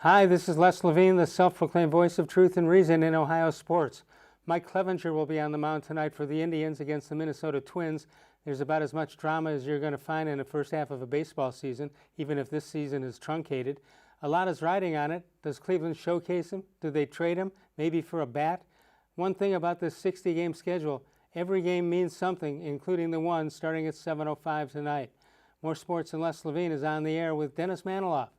Hi, this is Les Levine, the self-proclaimed voice of truth and reason in Ohio sports. Mike Clevenger will be on the mound tonight for the Indians against the Minnesota Twins. There's about as much drama as you're going to find in the first half of a baseball season, even if this season is truncated. A lot is riding on it. Does Cleveland showcase him? Do they trade him? Maybe for a bat? One thing about this 60-game schedule, every game means something, including the one starting at 7:05 tonight. More Sports and Les Levine is on the air with Dennis Manoloff.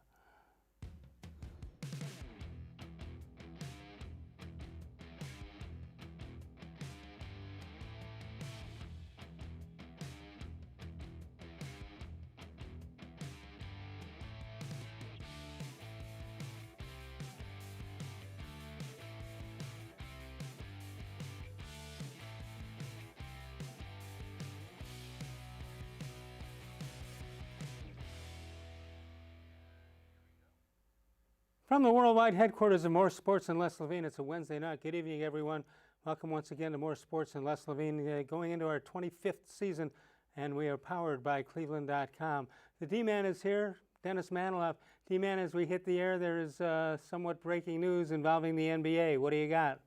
From the worldwide headquarters of More Sports and Les Levine, it's a Wednesday night. Good evening, everyone. Welcome once again to More Sports and Les Levine, going into our 25th season, and we are powered by cleveland.com. The D-Man is here, Dennis Manoloff. D-Man, as we hit the air, there is somewhat breaking news involving the NBA. What do you got?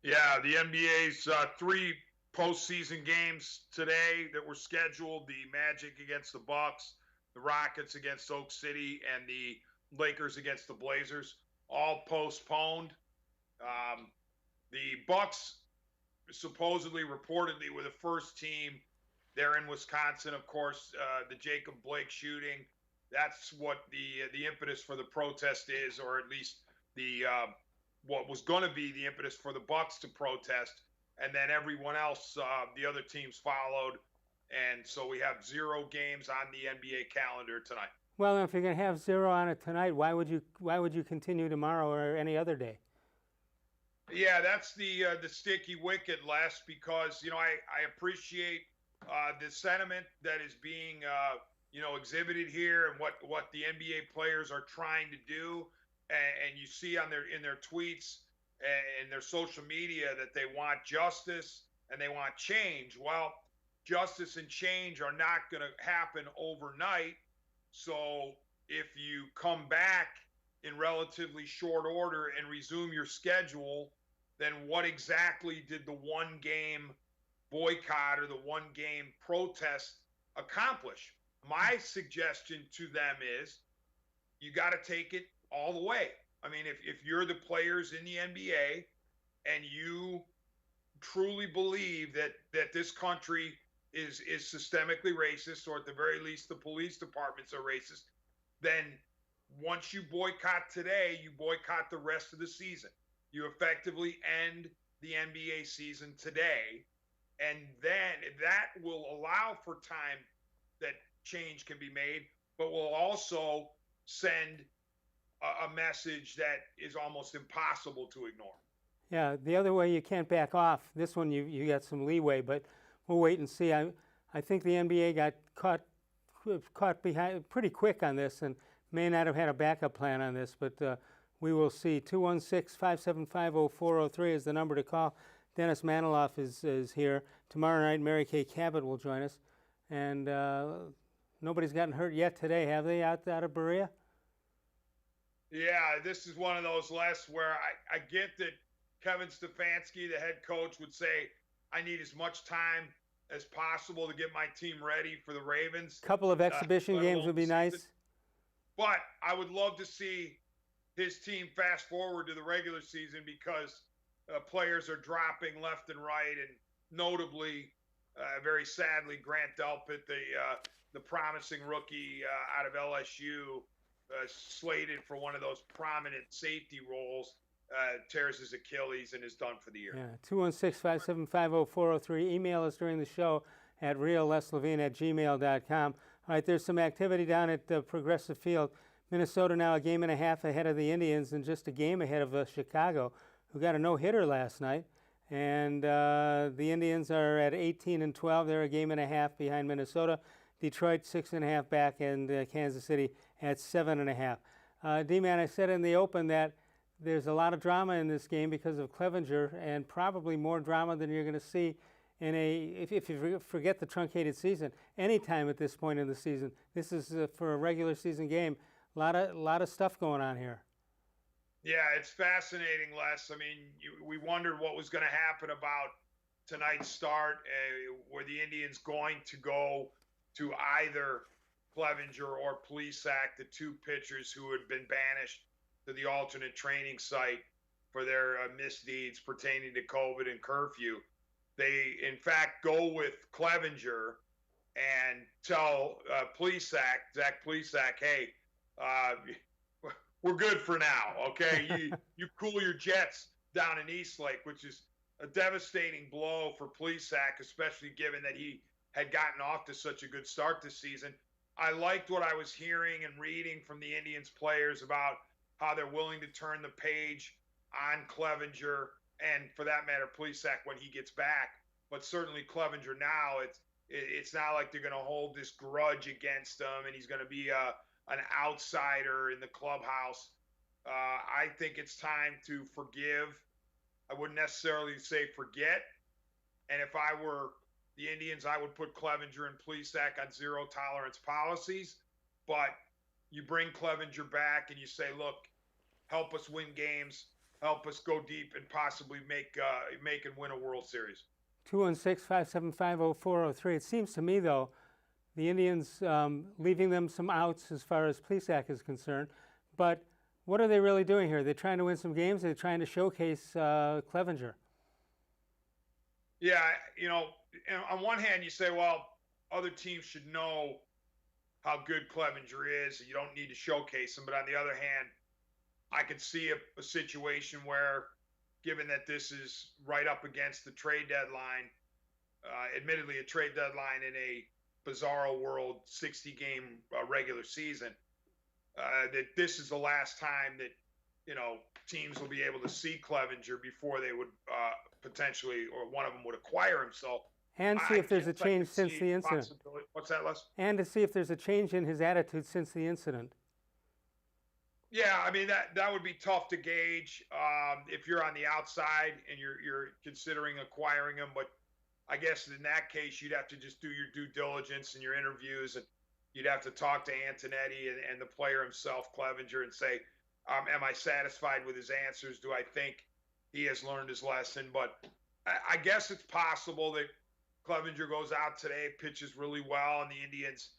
Yeah, the NBA's three postseason games today that were scheduled: the Magic against the Bucks, the Rockets against Oak City, and the Lakers against the Blazers, all postponed. The Bucks supposedly, reportedly, were the first team. They're in Wisconsin, of course. The Jacob Blake shooting. That's what the impetus for the protest is, or at least the what was going to be the impetus for the Bucks to protest. And then everyone else, the other teams followed, and so we have 0 games on the NBA calendar tonight. Well, if you're going to have 0 on it tonight, why would you continue tomorrow or any other day? Yeah, that's the sticky wicket, Les, because I appreciate the sentiment that is being exhibited here, and what the NBA players are trying to do, and you see in their tweets and their social media that they want justice and they want change. Well, justice and change are not going to happen overnight. So if you come back in relatively short order and resume your schedule, then what exactly did the one-game boycott or the one-game protest accomplish? My suggestion to them is you got to take it all the way. I mean, if you're the players in the NBA and you truly believe that this country is systemically racist, or at the very least the police departments are racist, then once you boycott today, you boycott the rest of the season. You effectively end the NBA season today, and then that will allow for time that change can be made, but will also send a message that is almost impossible to ignore. Yeah, the other way you can't back off. This one you got some leeway, but we'll wait and see. I think the NBA got caught behind pretty quick on this and may not have had a backup plan on this, but we will see. 216-575-0403 is the number to call. Dennis Manoloff is here. Tomorrow night, Mary Kay Cabot will join us. And nobody's gotten hurt yet today, have they, out of Berea? Yeah, this is one of those, Les, where I get that Kevin Stefanski, the head coach, would say, I need as much time as possible to get my team ready for the Ravens. A couple of exhibition games would be nice. But I would love to see his team fast forward to the regular season, because players are dropping left and right, and notably, very sadly, Grant Delpit, the promising rookie out of LSU, slated for one of those prominent safety roles, tears his Achilles and is done for the year. Yeah, 216-575-0403. Email us during the show at reallesLevine@gmail.com. All right, there's some activity down at Progressive Field. Minnesota now a game and a half ahead of the Indians and just a game ahead of Chicago, who got a no-hitter last night. And the Indians are at 18-12. They're a game and a half behind Minnesota. Detroit 6.5 back, and Kansas City at 7.5. D-Man, I said in the open that there's a lot of drama in this game because of Clevenger, and probably more drama than you're going to see in if you forget the truncated season, anytime at this point in the season. This is for a regular season game. lot of stuff going on here. Yeah, it's fascinating, Les. I mean, we wondered what was going to happen about tonight's start. Were the Indians going to go to either Clevenger or Plesac, the two pitchers who had been banished to the alternate training site for their misdeeds pertaining to COVID and curfew? They, in fact, go with Clevenger and tell Zach Plesac, hey, we're good for now, okay? You cool your jets down in Eastlake, which is a devastating blow for Plesac, especially given that he had gotten off to such a good start this season. I liked what I was hearing and reading from the Indians players about how they're willing to turn the page on Clevenger and, for that matter, Plesac when he gets back. But certainly Clevenger now, it's not like they're going to hold this grudge against him and he's going to be an outsider in the clubhouse. I think it's time to forgive. I wouldn't necessarily say forget. And if I were the Indians, I would put Clevenger and Plesac on zero tolerance policies. But you bring Clevenger back and you say, look, help us win games, help us go deep and possibly make and win a World Series. 216-575-0403. It seems to me, though, the Indians leaving them some outs as far as Plesac is concerned. But what are they really doing here? They're trying to win some games. They're trying to showcase Clevenger. Yeah, on one hand, you say, well, other teams should know how good Clevenger is. You don't need to showcase him. But on the other hand, I could see a situation where, given that this is right up against the trade deadline, admittedly a trade deadline in a bizarro world 60-game regular season, that this is the last time that teams will be able to see Clevenger before they would potentially, or one of them would acquire him. So and see if there's a change since the incident. What's that, Les? And to see if there's a change in his attitude since the incident. Yeah, I mean that would be tough to gauge if you're on the outside and you're considering acquiring him. But I guess in that case, you'd have to just do your due diligence and your interviews, and you'd have to talk to Antonetti and the player himself, Clevenger, and say, am I satisfied with his answers? Do I think he has learned his lesson? But I guess it's possible that Clevenger goes out today, pitches really well, and the Indians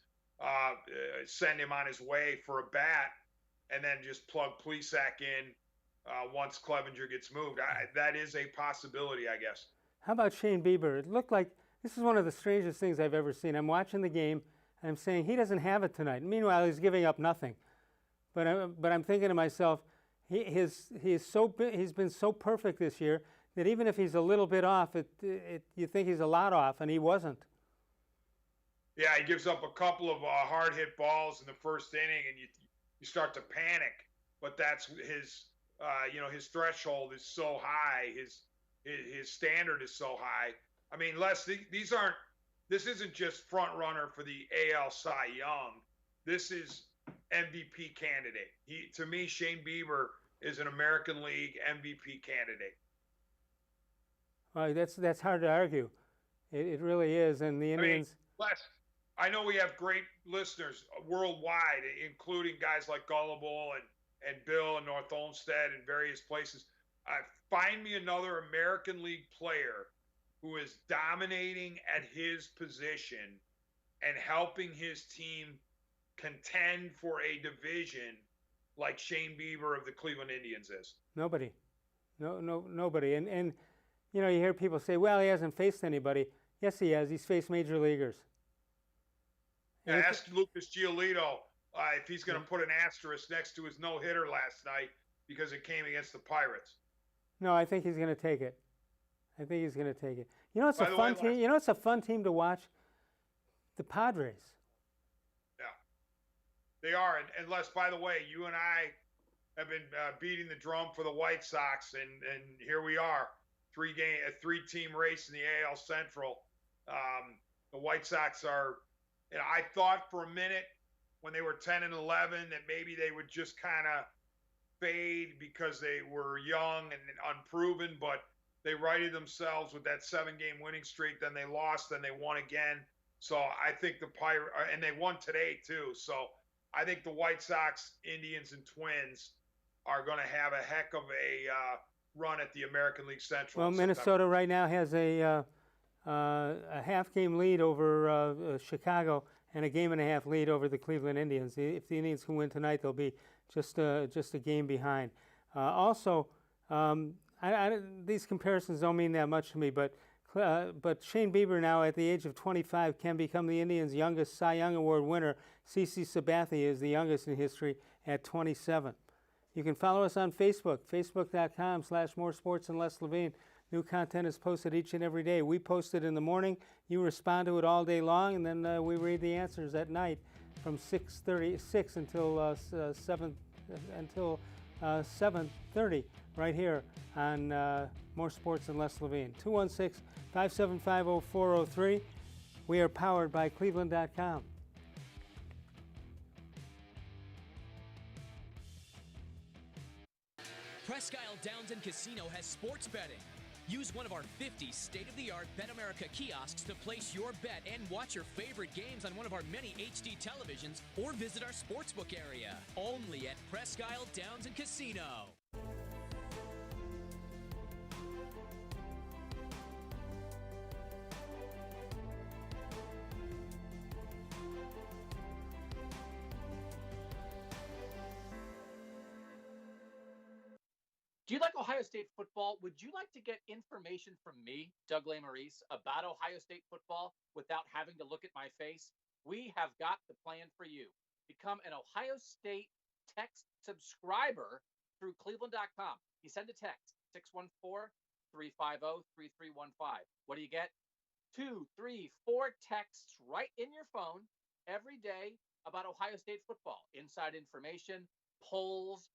send him on his way for a bat, and then just plug Plesac in once Clevenger gets moved. That is a possibility, I guess. How about Shane Bieber? It looked like this is one of the strangest things I've ever seen. I'm watching the game, and I'm saying he doesn't have it tonight. Meanwhile, he's giving up nothing. But I'm thinking to myself, he's been so perfect this year that even if he's a little bit off, you think he's a lot off, and he wasn't. Yeah, he gives up a couple of hard hit balls in the first inning, and you start to panic. But that's his his threshold is so high, his standard is so high. I mean, Les, this isn't just front runner for the AL Cy Young. This is MVP candidate. To me, Shane Bieber is an American League MVP candidate. Well, that's hard to argue. It really is, and the Indians. I mean, Les, I know we have great listeners worldwide, including guys like Gullible and Bill and North Olmsted and various places. Find me another American League player who is dominating at his position and helping his team contend for a division like Shane Bieber of the Cleveland Indians is. Nobody. Nobody. And you hear people say, well, he hasn't faced anybody. Yes, he has. He's faced major leaguers. Yeah, ask Lucas Giolito if he's going to put an asterisk next to his no-hitter last night because it came against the Pirates. No, I think he's going to take it. It's a fun team. It's a fun team to watch. The Padres. Yeah, they are. And Les, by the way, you and I have been beating the drum for the White Sox, and here we are, a three-team race in the AL Central. The White Sox are. I thought for a minute when they were 10-11 that maybe they would just kind of fade because they were young and unproven, but they righted themselves with that 7-game winning streak. Then they lost, then they won again. So I think the Pirates, and they won today too. So I think the White Sox, Indians, and Twins are going to have a heck of a run at the American League Central. Well, in September. Minnesota right now has a half-game lead over Chicago and a game-and-a-half lead over the Cleveland Indians. If the Indians can win tonight, they'll be just a game behind. Also, these comparisons don't mean that much to me, but Shane Bieber now at the age of 25 can become the Indians' youngest Cy Young Award winner. CC Sabathia is the youngest in history at 27. You can follow us on Facebook, facebook.com/More Sports and Less Levine. New content is posted each and every day. We post it in the morning. You respond to it all day long, and then we read the answers at night from 6:36 until 7:30 right here on More Sports and Less Levine. 216-575-0403. We are powered by cleveland.com. Presque Isle Downs and Casino has sports betting. Use one of our 50 state-of-the-art Bet America kiosks to place your bet and watch your favorite games on one of our many HD televisions, or visit our sportsbook area. Only at Presque Isle Downs and Casino. Do you like Ohio State football? Would you like to get information from me, Doug Maurice, about Ohio State football without having to look at my face? We have got the plan for you. Become an Ohio State text subscriber through cleveland.com. You send a text, 614-350-3315. What do you get? 2, 3, 4 texts right in your phone every day about Ohio State football. Inside information, polls,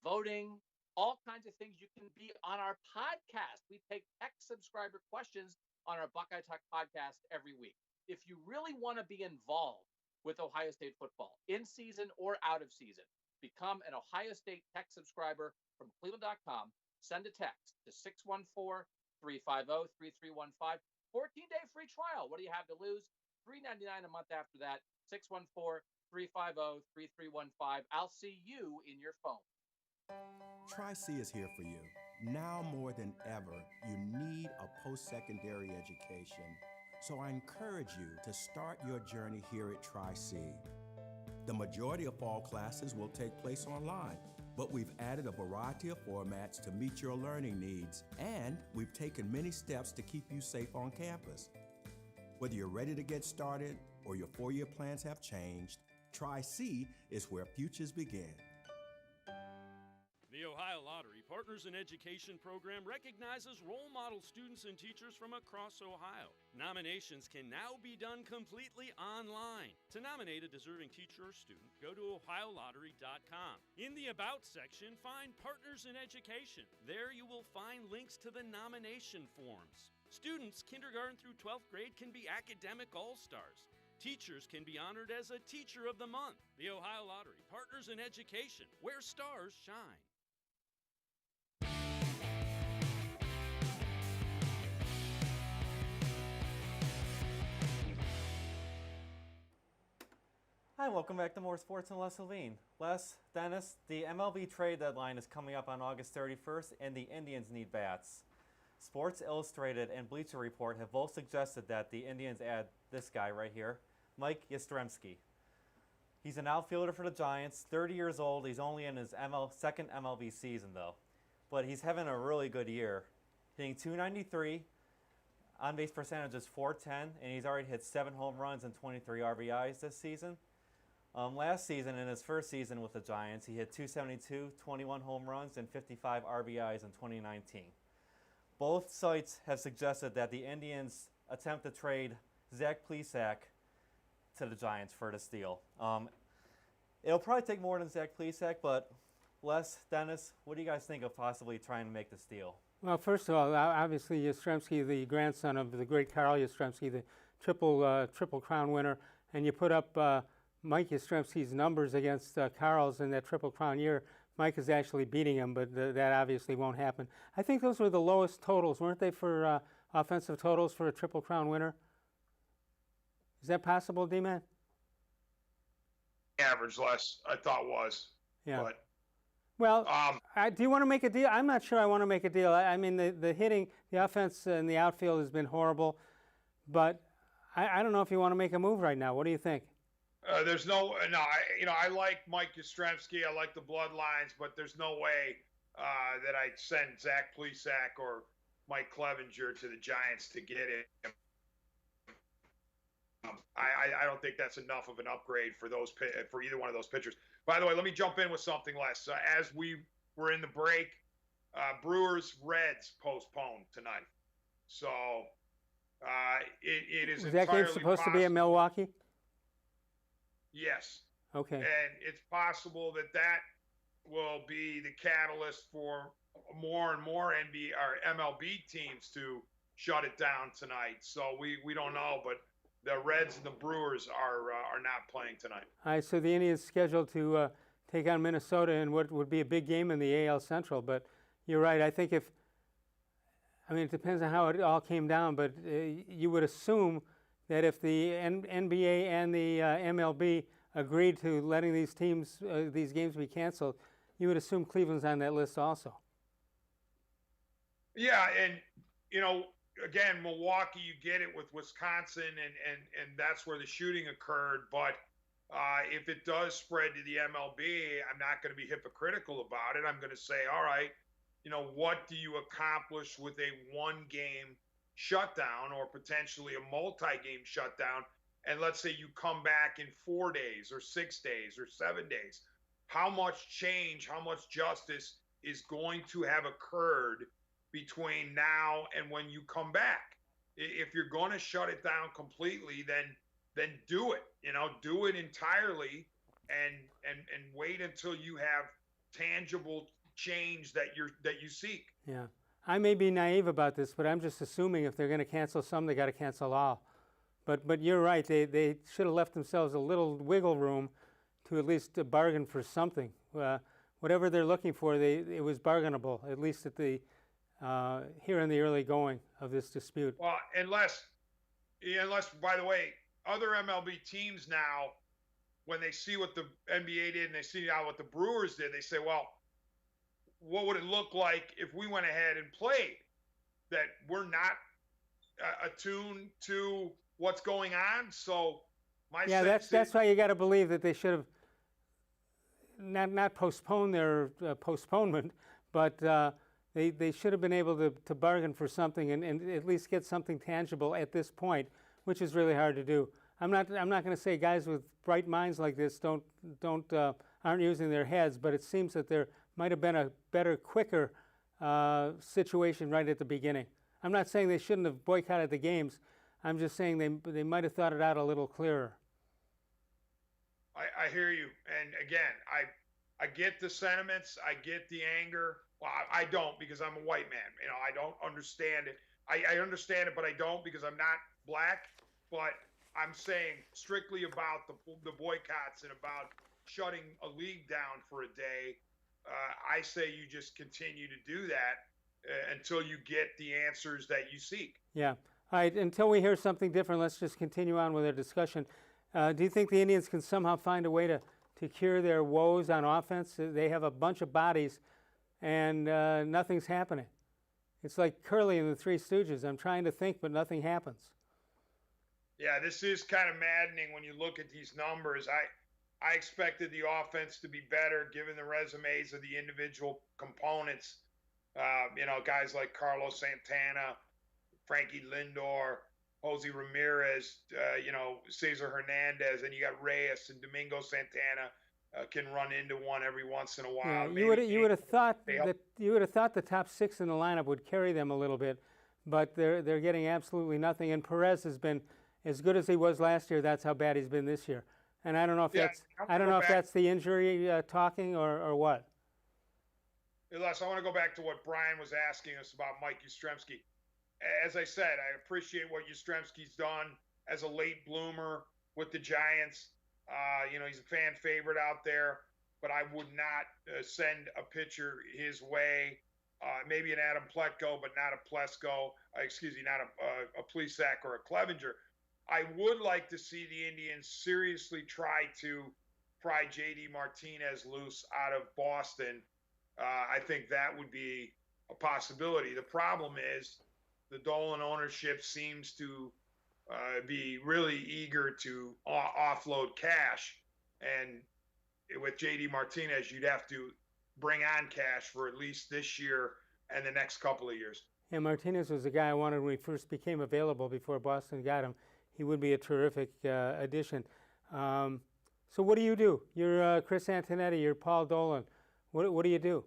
voting, all kinds of things. You can be on our podcast. We take text subscriber questions on our Buckeye Talk podcast every week. If you really want to be involved with Ohio State football, in season or out of season, become an Ohio State text subscriber from cleveland.com. Send a text to 614-350-3315. 14-day free trial. What do you have to lose? $3.99 a month after that. 614-350-3315. I'll see you in your phone. Tri-C is here for you. Now more than ever, you need a post-secondary education. So I encourage you to start your journey here at Tri-C. The majority of fall classes will take place online, but we've added a variety of formats to meet your learning needs, and we've taken many steps to keep you safe on campus. Whether you're ready to get started or your four-year plans have changed, Tri-C is where futures begin. The Ohio Lottery Partners in Education program recognizes role model students and teachers from across Ohio. Nominations can now be done completely online. To nominate a deserving teacher or student, go to ohiolottery.com. In the About section, find Partners in Education. There you will find links to the nomination forms. Students kindergarten through 12th grade can be academic all-stars. Teachers can be honored as a Teacher of the Month. The Ohio Lottery Partners in Education, where stars shine. Hi, welcome back to More Sports and Less Levine. Les, Dennis, the MLB Trade Deadline is coming up on August 31st, and the Indians need bats. Sports Illustrated and Bleacher Report have both suggested that the Indians add this guy right here, Mike Yastrzemski. He's an outfielder for the Giants, 30 years old. He's only in his second MLB season, though. But he's having a really good year, hitting .293, on-base percentage is .410, and he's already hit 7 home runs and 23 RBIs this season. Last season, in his first season with the Giants, he hit .272, 21 home runs, and 55 RBIs in 2019. Both sites have suggested that the Indians attempt to trade Zach Plesac to the Giants for this deal. It'll probably take more than Zach Plesac, but Les, Dennis, what do you guys think of possibly trying to make this deal? Well, first of all, obviously Yastrzemski, the grandson of the great Carl Yastrzemski, the triple crown winner, and you put up Mike Yastrzemski's numbers against Carl's in that Triple Crown year. Mike is actually beating him, but that obviously won't happen. I think those were the lowest totals, weren't they, for offensive totals for a Triple Crown winner? Is that possible, D-Man? average, Les, I thought was. Yeah. But Well, do you want to make a deal? I'm not sure I want to make a deal. I mean, the hitting, the offense in the outfield has been horrible, but I don't know if you want to make a move right now. What do you think? there's no, I like Mike Yastrzemski. I like the bloodlines, but there's no way that I'd send Zach Plesac or Mike Clevenger to the Giants to get him. I don't think that's enough of an upgrade for either one of those pitchers. By the way, let me jump in with something, Les. As we were in the break, Brewers Reds postponed tonight. So it is Is that game supposed to be in Milwaukee? Yes. Okay. And it's possible that will be the catalyst for more and more MLB teams to shut it down tonight. So we don't know, but the Reds and the Brewers are not playing tonight. All right, so the Indians scheduled to take on Minnesota in what would be a big game in the AL Central. But you're right. I think it depends on how it all came down, but you would assume that if the NBA and the MLB agreed to letting these games be canceled, you would assume Cleveland's on that list also. Yeah, and again, Milwaukee, you get it with Wisconsin, and that's where the shooting occurred. But if it does spread to the MLB, I'm not going to be hypocritical about it. I'm going to say, all right, what do you accomplish with a one-game shutdown or potentially a multi-game shutdown? And let's say you come back in 4 days or 6 days or 7 days. How much change, how much justice is going to have occurred between now and when you come back? If you're going to shut it down completely, then do it. Do it entirely, and wait until you have tangible change that you seek. Yeah, I may be naive about this, but I'm just assuming if they're going to cancel some, they got to cancel all. But you're right. They should have left themselves a little wiggle room to at least bargain for something. Whatever they're looking for, it was bargainable, at least at the here in the early going of this dispute. Well, unless, by the way, other MLB teams now, when they see what the NBA did and they see now what the Brewers did, they say, well, what would it look like if we went ahead and played? That we're not attuned to what's going on. So that's why you got to believe that they should have not postponed their postponement, but they should have been able to bargain for something and at least get something tangible at this point, which is really hard to do. I'm not going to say guys with bright minds like this aren't using their heads, but it seems that there might have been a better, quicker situation right at the beginning. I'm not saying they shouldn't have boycotted the games. I'm just saying they might have thought it out a little clearer. I hear you, and again, I get the sentiments, I get the anger. Well, I don't, because I'm a white man. I don't understand it. I understand it, but I don't, because I'm not black. But I'm saying strictly about the boycotts and about shutting a league down for a day. I say you just continue to do that until you get the answers that you seek. Yeah. All right. Until we hear something different, let's just continue on with our discussion. Do you think the Indians can somehow find a way to cure their woes on offense? They have a bunch of bodies, and nothing's happening. It's like Curly and the Three Stooges. I'm trying to think, but nothing happens. Yeah, this is kind of maddening when you look at these numbers. I expected the offense to be better given the resumes of the individual components. Guys like Carlos Santana, Frankie Lindor, Jose Ramirez, Cesar Hernandez, and you got Reyes and Domingo Santana can run into one every once in a while. Yeah, you would have thought the top six in the lineup would carry them a little bit, but they're getting absolutely nothing. And Perez has been as good as he was last year. That's how bad he's been this year. And I don't know if that's the injury talking or what. Les, I want to go back to what Brian was asking us about Mike Yastrzemski. As I said, I appreciate what Yastrzemski's done as a late bloomer with the Giants. He's a fan favorite out there, but I would not send a pitcher his way. Maybe an Adam Plutko, but not a Plesko. Not a Plesac or a Clevenger. I would like to see the Indians seriously try to pry J.D. Martinez loose out of Boston, I think that would be a possibility. The problem is the Dolan ownership seems to be really eager to offload cash. And with J.D. Martinez, you'd have to bring on cash for at least this year and the next couple of years. Yeah, Martinez was the guy I wanted when he first became available before Boston got him. He would be a terrific addition. So what do you do? You're Chris Antonetti, you're Paul Dolan. What do you do?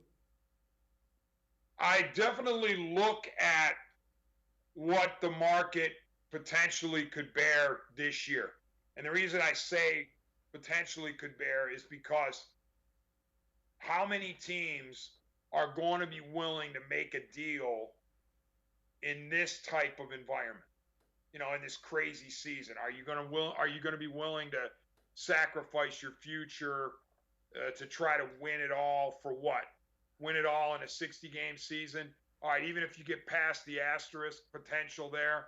I definitely look at what the market potentially could bear this year. And the reason I say potentially could bear is because how many teams are going to be willing to make a deal in this type of environment? You know, in this crazy season, are you going to be willing to sacrifice your future to try to win it all for what? Win it all in a 60-game season? All right, even if you get past the asterisk potential there,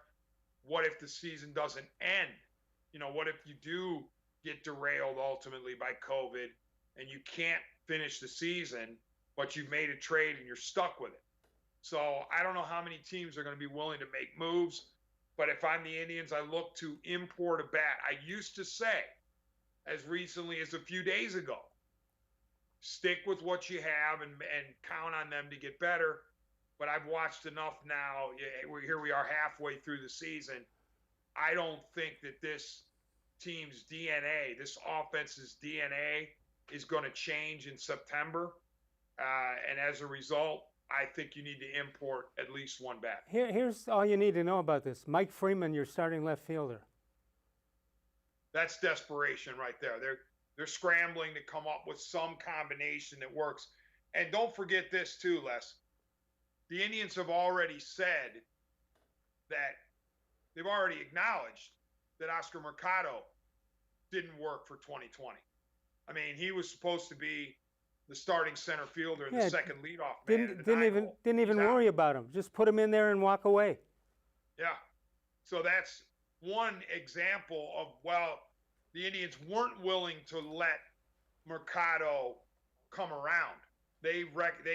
what if the season doesn't end? You know, what if you do get derailed ultimately by COVID and you can't finish the season, but you've made a trade and you're stuck with it? So I don't know how many teams are going to be willing to make moves, but if I'm the Indians, I look to import a bat. I used to say, as recently as a few days ago, stick with what you have and count on them to get better. But I've watched enough now. Here we are halfway through the season. I don't think that this team's DNA, this offense's DNA, is going to change in September. And as a result, I think you need to import at least one bat. Here's all you need to know about this. Mike Freeman, your starting left fielder. That's desperation right there. They're scrambling to come up with some combination that works. And don't forget this too, Les. The Indians have already said that they've already acknowledged that Oscar Mercado didn't work for 2020. I mean, he was supposed to be the starting center fielder and the second leadoff man. Didn't even worry about him. Just put him in there and walk away. Yeah. So that's one example of, well, the Indians weren't willing to let Mercado come around. They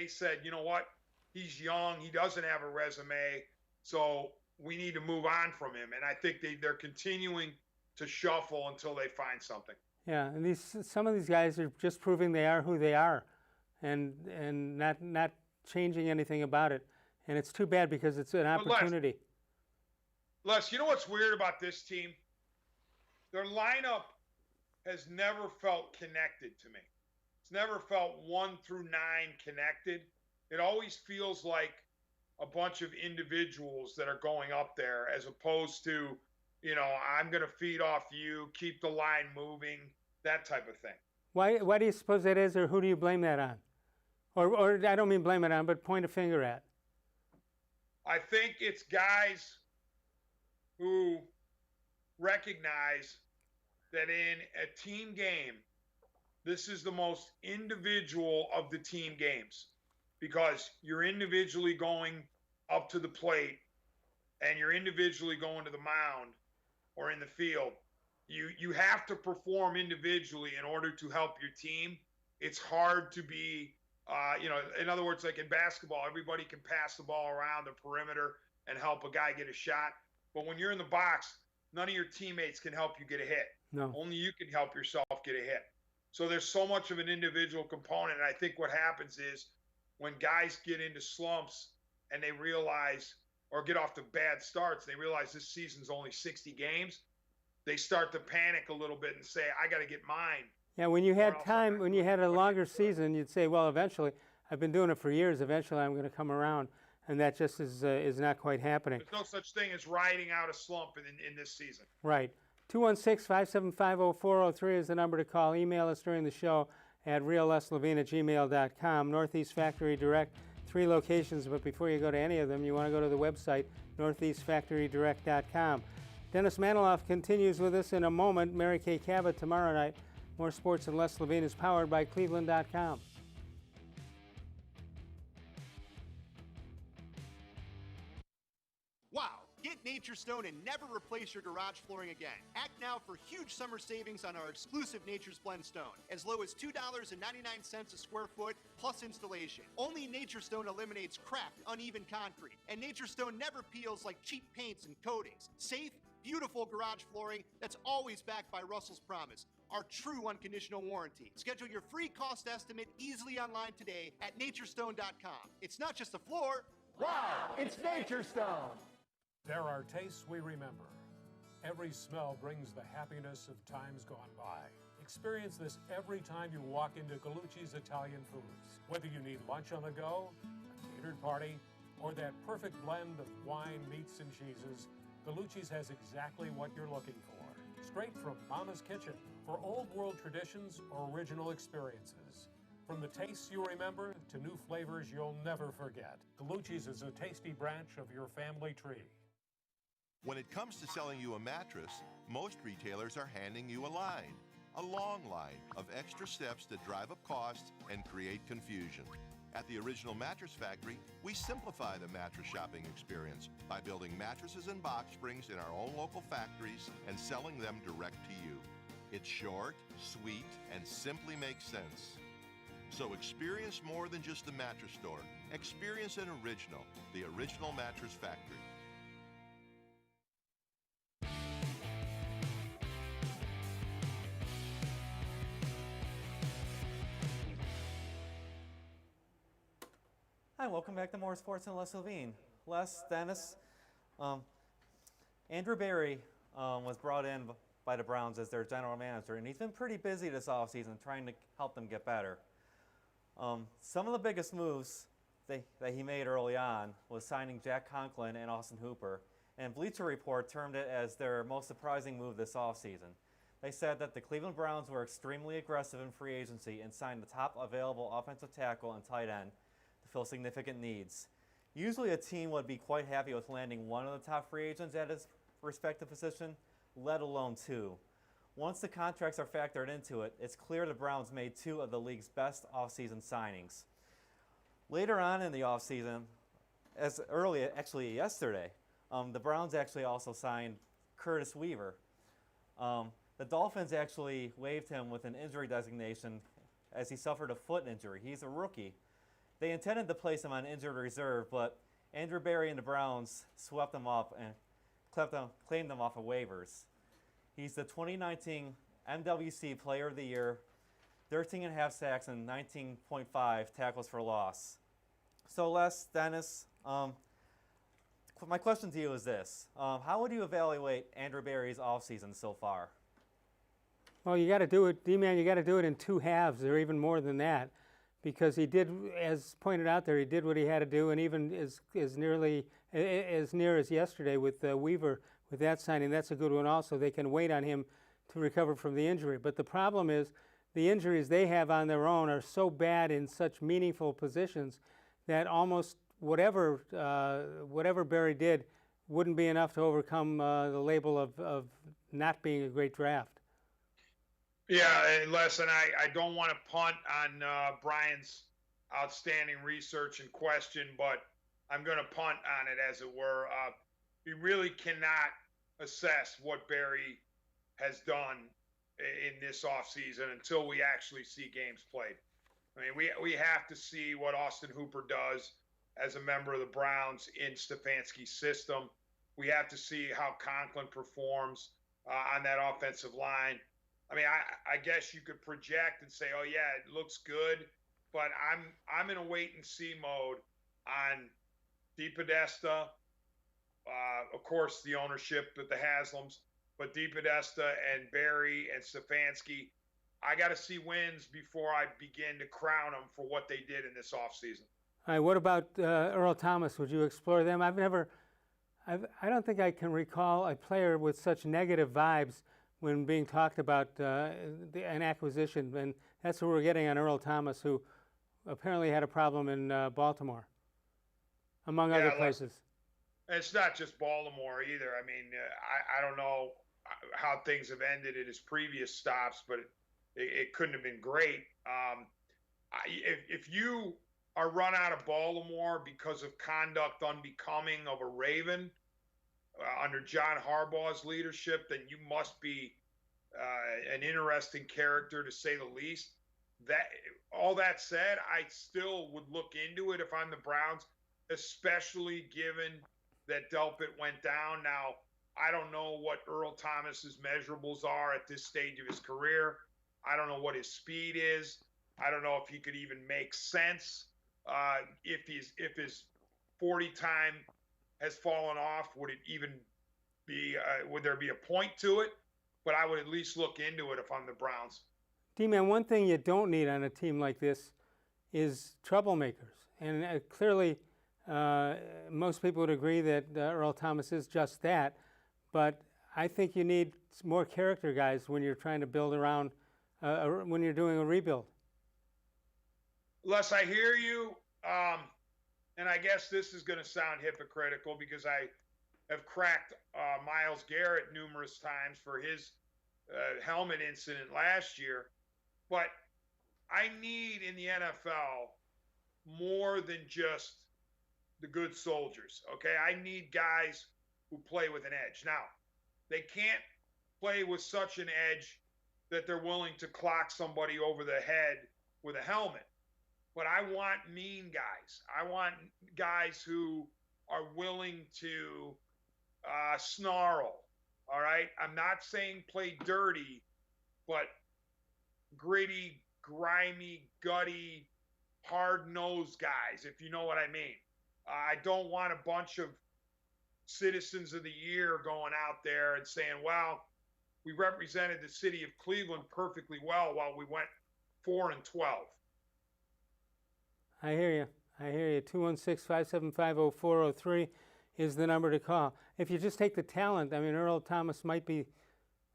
said, you know what? He's young. He doesn't have a resume. So we need to move on from him. And I think they're continuing to shuffle until they find something. Yeah, and some of these guys are just proving they are who they are, and not changing anything about it. And it's too bad because it's an opportunity. Les, you know what's weird about this team? Their lineup has never felt connected to me. It's never felt 1 through 9 connected. It always feels like a bunch of individuals that are going up there as opposed to, you know, I'm going to feed off you, keep the line moving, that type of thing. Why do you suppose that is, or who do you blame that on? Or I don't mean blame it on, but point a finger at. I think it's guys who recognize that in a team game, this is the most individual of the team games because you're individually going up to the plate and you're individually going to the mound or in the field. You have to perform individually in order to help your team. It's hard to be, in other words, like in basketball, everybody can pass the ball around the perimeter and help a guy get a shot. But when you're in the box, none of your teammates can help you get a hit. No. Only you can help yourself get a hit. So there's so much of an individual component. And I think what happens is when guys get into slumps and they realize, or get off to bad starts, they realize this season's only 60 games, they start to panic a little bit and say, I got to get mine. Yeah, when you had time, when you had a longer season, you'd say, well, eventually, I've been doing it for years, eventually I'm going to come around. And that just is not quite happening. There's no such thing as riding out a slump in this season. Right. 216-575-0403 is the number to call. Email us during the show at reallesslevine@gmail.com. Northeast Factory Direct, 3 locations, but before you go to any of them, you want to go to the website, northeastfactorydirect.com. Dennis Manoloff continues with us in a moment. Mary Kay Cabot tomorrow night. More Sports and Les Levine is powered by cleveland.com. Wow, get nature's Stone and never replace your garage flooring again. Act now for huge summer savings on our exclusive Nature's Blend stone, as low as $2.99 a square foot plus installation. Only Nature's Stone eliminates cracked, uneven concrete, and Nature's Stone never peels like cheap paints and coatings. Safe, beautiful garage flooring that's always backed by Russell's Promise, our true unconditional warranty. Schedule your free cost estimate easily online today at naturestone.com. It's not just a floor. Wow, it's Nature's Stone. There are tastes we remember. Every smell brings the happiness of times gone by. Experience this every time you walk into Gallucci's Italian Foods. Whether you need lunch on the go, a catered party, or that perfect blend of wine, meats, and cheeses, Gallucci's has exactly what you're looking for. Straight from Mama's Kitchen for old world traditions or original experiences. From the tastes you remember to new flavors you'll never forget. Gallucci's is a tasty branch of your family tree. When it comes to selling you a mattress, most retailers are handing you a long line of extra steps that drive up costs and create confusion. At the Original Mattress Factory, we simplify the mattress shopping experience by building mattresses and box springs in our own local factories and selling them direct to you. It's short, sweet, and simply makes sense. So experience more than just a mattress store. Experience an original, the Original Mattress Factory. Hi, welcome back to More Sports and Les Levine. Les, Dennis, Andrew Berry was brought in by the Browns as their general manager, and he's been pretty busy this offseason trying to help them get better. Some of the biggest moves that he made early on was signing Jack Conklin and Austin Hooper, and Bleacher Report termed it as their most surprising move this offseason. They said that the Cleveland Browns were extremely aggressive in free agency and signed the top available offensive tackle and tight end to fill significant needs. Usually a team would be quite happy with landing one of the top free agents at his respective position, let alone two. Once the contracts are factored into it, it's clear the Browns made two of the league's best offseason signings. Later on in the offseason, as early actually yesterday, the Browns actually also signed Curtis Weaver. The Dolphins actually waived him with an injury designation as he suffered a foot injury. He's a rookie. They intended to place him on injured reserve, but Andrew Berry and the Browns swept him up and claimed him off of waivers. He's the 2019 MWC Player of the Year, 13.5 sacks and 19.5 tackles for loss. So Les, Dennis, my question to you is this. How would you evaluate Andrew Berry's offseason so far? Well, you got to do it, D-Man, you got to do it in two halves or even more than that, because he did, as pointed out there, he did what he had to do, and even as near as yesterday with Weaver, with that signing, that's a good one also. They can wait on him to recover from the injury. But the problem is the injuries they have on their own are so bad in such meaningful positions that almost whatever Berry did wouldn't be enough to overcome the label of not being a great draft. Yeah, and Les, and I don't want to punt on Brian's outstanding research and question, but I'm going to punt on it, as it were. We really cannot assess what Berry has done in this offseason until we actually see games played. I mean, we have to see what Austin Hooper does as a member of the Browns in Stefanski's system. We have to see how Conklin performs on that offensive line. I mean, I guess you could project and say, oh yeah, it looks good, but I'm in a wait and see mode on DePodesta. Of course, the ownership at the Haslams, but DePodesta and Berry and Stefanski, I got to see wins before I begin to crown them for what they did in this offseason. All right, what about Earl Thomas? Would you explore them? I don't think I can recall a player with such negative vibes when being talked about an acquisition, and that's what we're getting on Earl Thomas, who apparently had a problem in Baltimore, among other places. It's not just Baltimore either. I mean, I don't know how things have ended at his previous stops, but it couldn't have been great. If you are run out of Baltimore because of conduct unbecoming of a Raven, under John Harbaugh's leadership, then you must be an interesting character, to say the least. That all that said, I still would look into it if I'm the Browns, especially given that Delpit went down. Now, I don't know what Earl Thomas's measurables are at this stage of his career. I don't know what his speed is. I don't know if he could even make sense. If his 40 time has fallen off, would it even be? Would there be a point to it? But I would at least look into it if I'm the Browns. D-Man, one thing you don't need on a team like this is troublemakers. And clearly, most people would agree that Earl Thomas is just that. But I think you need more character guys when you're trying to build around, when you're doing a rebuild. Les, I hear you. And I guess this is going to sound hypocritical because I have cracked Myles Garrett numerous times for his helmet incident last year. But I need in the NFL more than just the good soldiers, okay? I need guys who play with an edge. Now, they can't play with such an edge that they're willing to clock somebody over the head with a helmet. But I want mean guys. I want guys who are willing to snarl, all right? I'm not saying play dirty, but gritty, grimy, gutty, hard-nosed guys, if you know what I mean. I don't want a bunch of citizens of the year going out there and saying, well, we represented the city of Cleveland perfectly well while we went 4-12. I hear you. I hear you. 216-575-0403 is the number to call. If you just take the talent, I mean, Earl Thomas might be,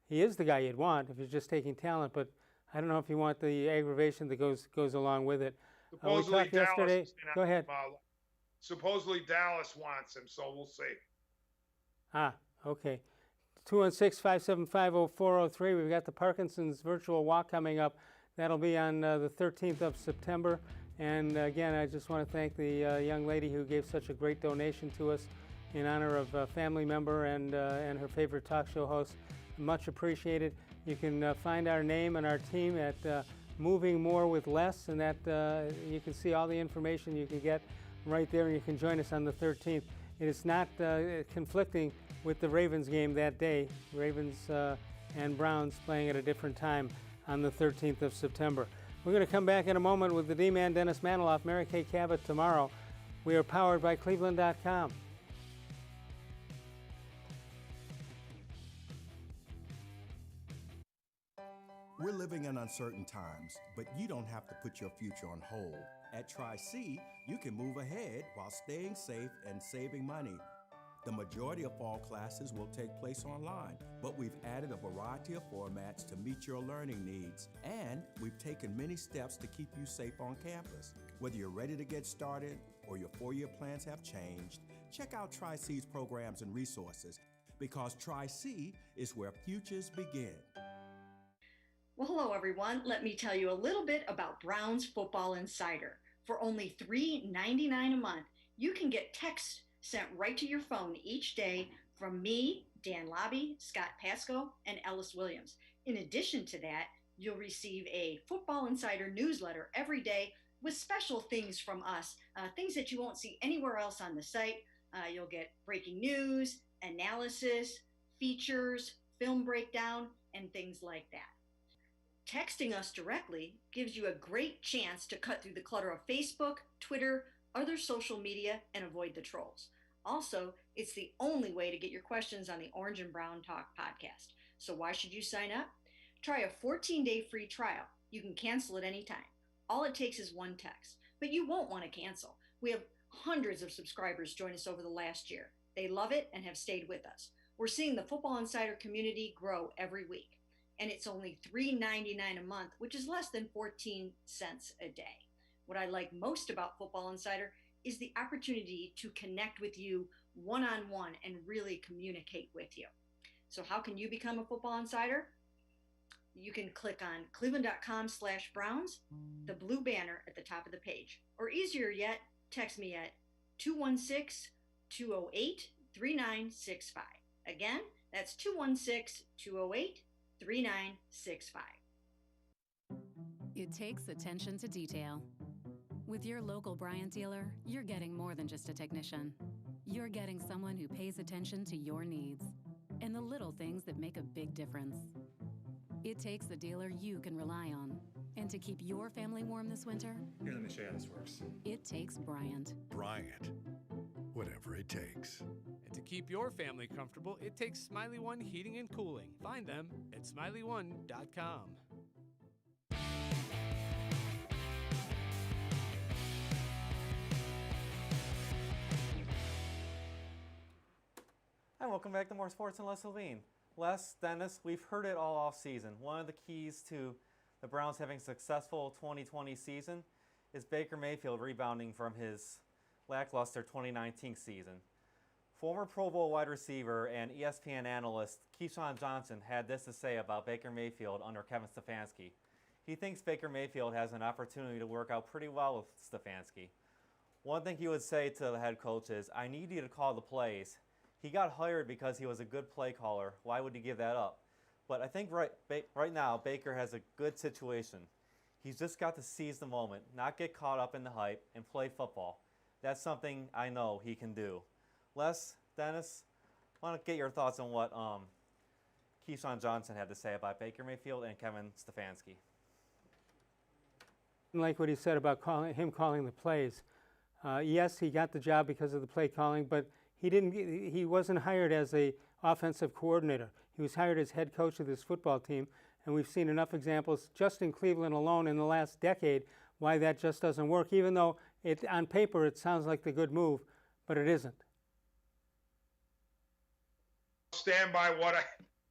he is the guy you'd want if you're just taking talent, but I don't know if you want the aggravation that goes along with it. Supposedly we talked yesterday. Dallas, Go ahead. Supposedly Dallas wants him, so we'll see. Okay. 216-575-0403. We've got the Parkinson's virtual walk coming up. That'll be on the 13th of September. And again, I just want to thank the young lady who gave such a great donation to us in honor of a family member and her favorite talk show host. Much appreciated. You can find our name and our team at Moving More with Less, and that you can see all the information you can get right there, and you can join us on the 13th. It is not conflicting with the Ravens game that day. Ravens and Browns playing at a different time on the 13th of September. We're going to come back in a moment with the D-Man, Dennis Manoloff, Mary Kay Cabot tomorrow. We are powered by cleveland.com. We're living in uncertain times, but you don't have to put your future on hold. At Tri-C, you can move ahead while staying safe and saving money. The majority of fall classes will take place online, but we've added a variety of formats to meet your learning needs, and we've taken many steps to keep you safe on campus. Whether you're ready to get started or your four-year plans have changed, check out Tri-C's programs and resources, because Tri-C is where futures begin. Well, hello everyone. Let me tell you a little bit about Browns Football Insider. For only $3.99 a month, you can get texts sent right to your phone each day from me, Dan Lobby, Scott Pasco, and Ellis Williams. In addition to that, you'll receive a Football Insider newsletter every day with special things from us, things that you won't see anywhere else on the site. You'll get breaking news, analysis, features, film breakdown, and things like that. Texting us directly gives you a great chance to cut through the clutter of Facebook, Twitter, other social media, and avoid the trolls. Also, it's the only way to get your questions on the Orange and Brown Talk podcast. So why should you sign up? Try a 14-day free trial. You can cancel at any time. All it takes is one text, but you won't want to cancel. We have hundreds of subscribers join us over the last year. They love it and have stayed with us. We're seeing the Football Insider community grow every week, and it's only $3.99 a month, which is less than 14 cents a day. What I like most about Football Insider is the opportunity to connect with you one-on-one and really communicate with you. So how can you become a Football Insider? You can click on cleveland.com/Browns, the blue banner at the top of the page. Or easier yet, text me at 216-208-2828. 3965. Again, that's 216 208 3965. It takes attention to detail. With your local Bryant dealer, you're getting more than just a technician. You're getting someone who pays attention to your needs and the little things that make a big difference. It takes a dealer you can rely on. And to keep your family warm this winter, here, let me show you how this works. It takes Bryant. Bryant, whatever it takes. And to keep your family comfortable, it takes Smiley One Heating and Cooling. Find them at smiley1.com. And welcome back to More Sports and Les Levine. Les, Dennis, we've heard it all off season. One of the keys to the Browns having a successful 2020 season is Baker Mayfield rebounding from his lackluster 2019 season. Former Pro Bowl wide receiver and ESPN analyst Keyshawn Johnson had this to say about Baker Mayfield under Kevin Stefanski. He thinks Baker Mayfield has an opportunity to work out pretty well with Stefanski. One thing he would say to the head coach is, I need you to call the plays. He got hired because he was a good play caller. Why would he give that up? But I think right now, Baker has a good situation. He's just got to seize the moment, not get caught up in the hype, and play football. That's something I know he can do. Les, Dennis, I want to get your thoughts on what Keyshawn Johnson had to say about Baker Mayfield and Kevin Stefanski. Like what he said about him calling the plays. Yes, he got the job because of the play calling, but he wasn't hired as a offensive coordinator. He was hired as head coach of this football team, and we've seen enough examples just in Cleveland alone in the last decade why that just doesn't work, even though on paper it sounds like the good move, but it isn't. Stand by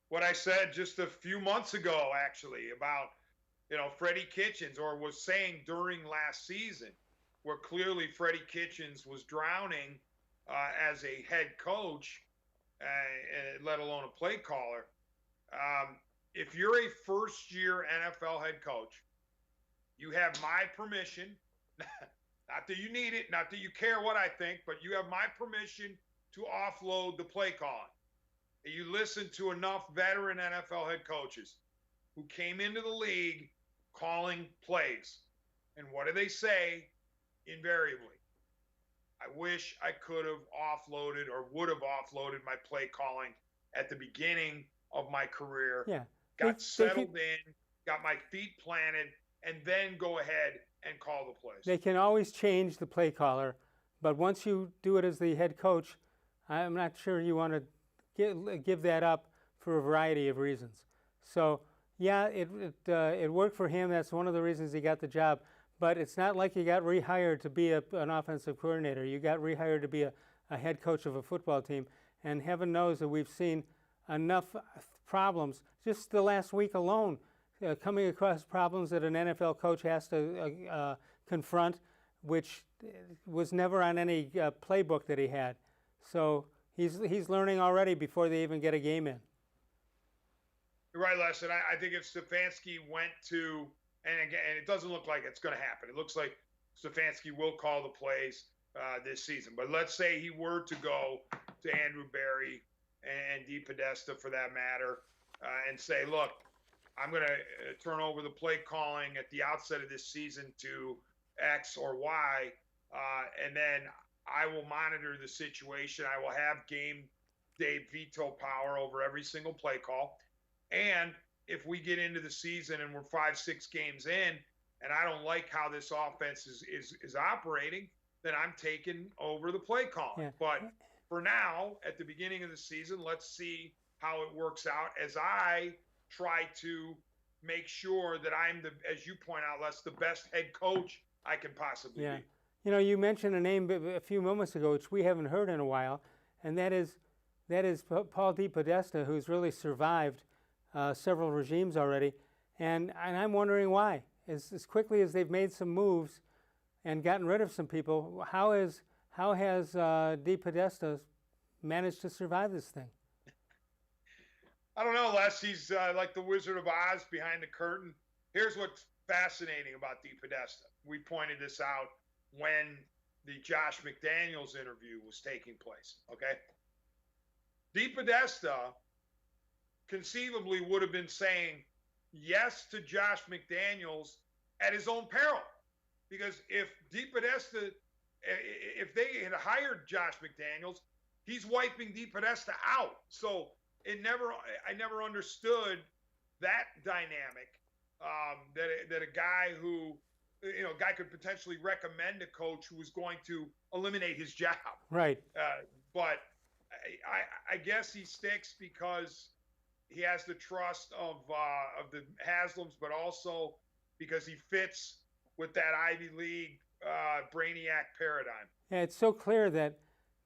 what I said just a few months ago, actually, about Freddie Kitchens, or was saying during last season, where clearly Freddie Kitchens was drowning as a head coach, let alone a play caller. If you're a first-year NFL head coach, you have my permission, not that you need it, not that you care what I think, but you have my permission to offload the play calling. You listen to enough veteran NFL head coaches who came into the league calling plays. And what do they say invariably? I wish I could have offloaded or would have offloaded my play calling at the beginning of my career. Yeah. Got settled in, got my feet planted, and then go ahead and call the plays. They can always change the play caller, but once you do it as the head coach, I'm not sure you want to give that up for a variety of reasons. So, yeah, it worked for him. That's one of the reasons he got the job. But it's not like you got rehired to be an offensive coordinator. You got rehired to be a head coach of a football team. And heaven knows that we've seen enough problems just the last week alone, coming across problems that an NFL coach has to confront, which was never on any playbook that he had. So he's learning already before they even get a game in. You're right, Les. And I think if Stefanski went to, and again, it doesn't look like it's going to happen. It looks like Stefanski will call the plays this season. But let's say he were to go to Andrew Berry and Dee Podesta, for that matter, and say, look, I'm going to turn over the play calling at the outset of this season to X or Y, and then I will monitor the situation. I will have game day veto power over every single play call. And if we get into the season and we're 5-6 games in and I don't like how this offense is operating, then I'm taking over the play calling. Yeah. But for now, at the beginning of the season, let's see how it works out as I try to make sure that I'm, as you point out, Les, the best head coach I can possibly be. You know, you mentioned a name a few moments ago, which we haven't heard in a while, and that is Paul Dee Podesta, who's really survived several regimes already, and I'm wondering why. As quickly as they've made some moves and gotten rid of some people, how has Dee Podesta managed to survive this thing? I don't know, Les. He's like the Wizard of Oz behind the curtain. Here's what's fascinating about Dee Podesta. We pointed this out when the Josh McDaniels interview was taking place, okay? DePodesta conceivably would have been saying yes to Josh McDaniels at his own peril. Because if DePodesta, if they had hired Josh McDaniels, he's wiping DePodesta out. So I never understood that dynamic. That a guy who, a guy could potentially recommend a coach who was going to eliminate his job. Right. But I guess he sticks because he has the trust of the Haslams, but also because he fits with that Ivy League brainiac paradigm. Yeah, it's so clear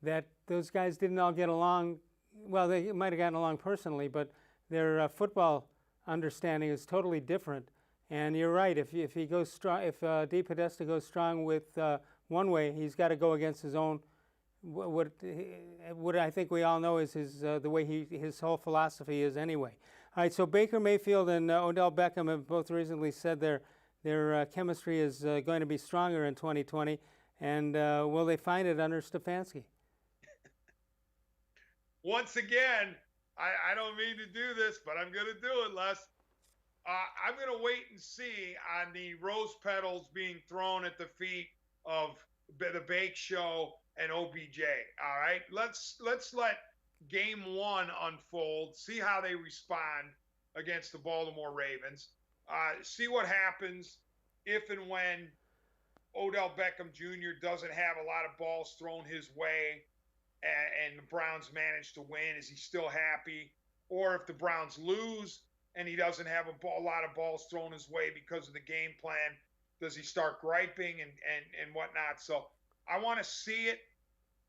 that those guys didn't all get along. Well, they might have gotten along personally, but their football understanding is totally different. And you're right. If he goes strong, if DePodesta goes strong with one way, he's got to go against his own. What I think we all know is the way his whole philosophy is anyway. All right. So Baker Mayfield and Odell Beckham have both recently said their chemistry is going to be stronger in 2020. And will they find it under Stefanski? Once again, I don't mean to do this, but I'm going to do it, Les. I'm going to wait and see on the rose petals being thrown at the feet of the Bake Show and OBJ. All right, let's let Game 1 unfold. See how they respond against the Baltimore Ravens. See what happens if and when Odell Beckham Jr. doesn't have a lot of balls thrown his way, and the Browns manage to win. Is he still happy? Or if the Browns lose and he doesn't have a lot of balls thrown his way because of the game plan, does he start griping and whatnot? So I want to see it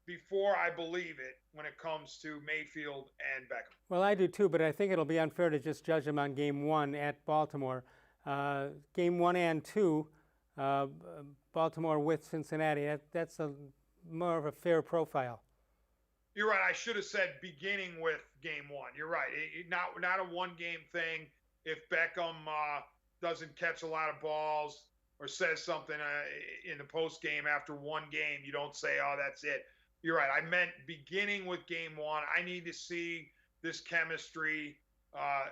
before I believe it when it comes to Mayfield and Beckham. Well, I do too, but I think it'll be unfair to just judge him on Game 1 at Baltimore. Game 1 and 2, Baltimore with Cincinnati, that's more of a fair profile. You're right. I should have said beginning with Game 1. You're right. Not a one-game thing. If Beckham doesn't catch a lot of balls or says something in the post game after one game, you don't say, "Oh, that's it." You're right. I meant beginning with Game 1. I need to see this chemistry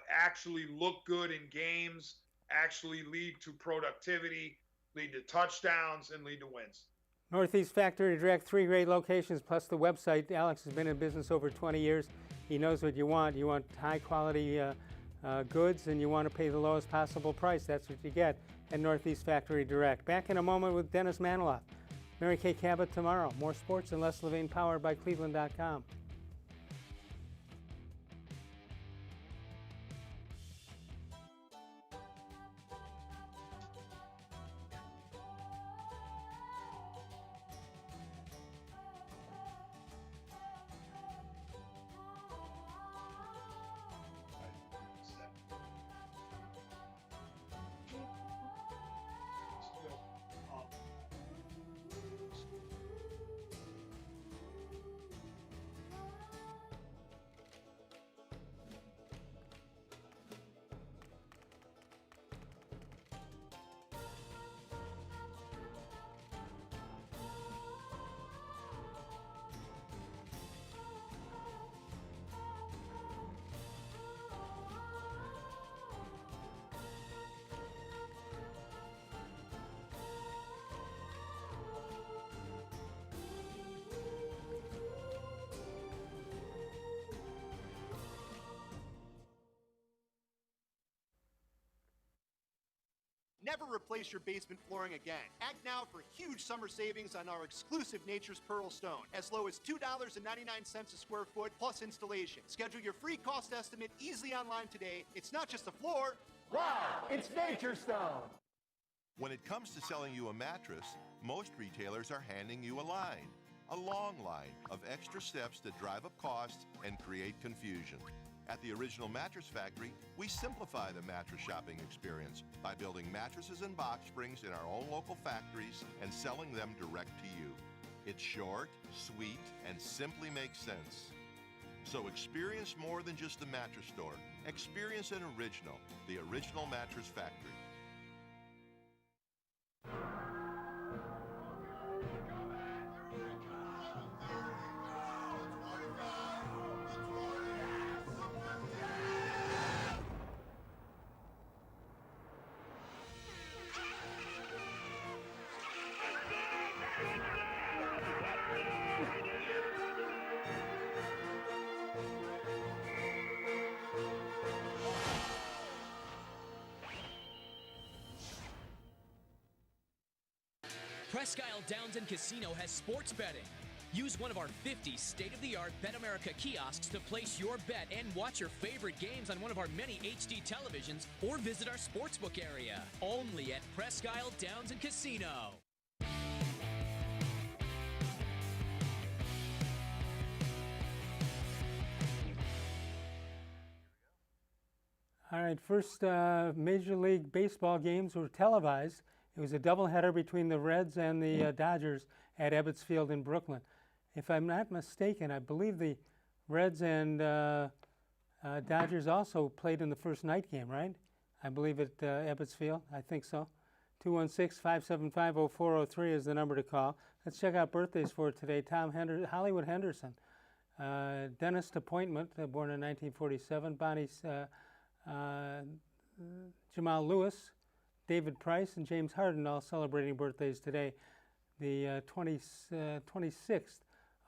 actually look good in games, actually lead to productivity, lead to touchdowns, and lead to wins. Northeast Factory Direct, 3 great locations plus the website. Alex has been in business over 20 years. He knows what you want. You want high quality goods, and you want to pay the lowest possible price. That's what you get at Northeast Factory Direct. Back in a moment with Dennis Manoloff. Mary Kay Cabot tomorrow. More sports and Les Levine, powered by cleveland.com. Never replace your basement flooring again. Act now for huge summer savings on our exclusive Nature's Pearl Stone, as low as $2.99 a square foot plus installation. Schedule your free cost estimate easily online today. It's not just a floor. Wow, it's Nature's Stone. When it comes to selling you a mattress, most retailers are handing you a line. A long line of extra steps that drive up costs and create confusion. At the Original Mattress Factory, we simplify the mattress shopping experience by building mattresses and box springs in our own local factories and selling them direct to you. It's short, sweet, and simply makes sense. So experience more than just a mattress store. Experience an original, the Original Mattress Factory. Presque Isle Downs and Casino has sports betting. Use one of our 50 state-of-the-art Bet America kiosks to place your bet and watch your favorite games on one of our many HD televisions or visit our sportsbook area. Only at Presque Isle Downs and Casino. All right, first Major League Baseball games were televised. It was a doubleheader between the Reds and the Dodgers at Ebbets Field in Brooklyn. If I'm not mistaken, I believe the Reds and Dodgers also played in the first night game, right? I believe at Ebbets Field. I think so. 216-575-0403 is the number to call. Let's check out birthdays for today. Hollywood Henderson, dentist appointment, born in 1947. Bonnie Jamal Lewis, David Price, and James Harden all celebrating birthdays today, the 26th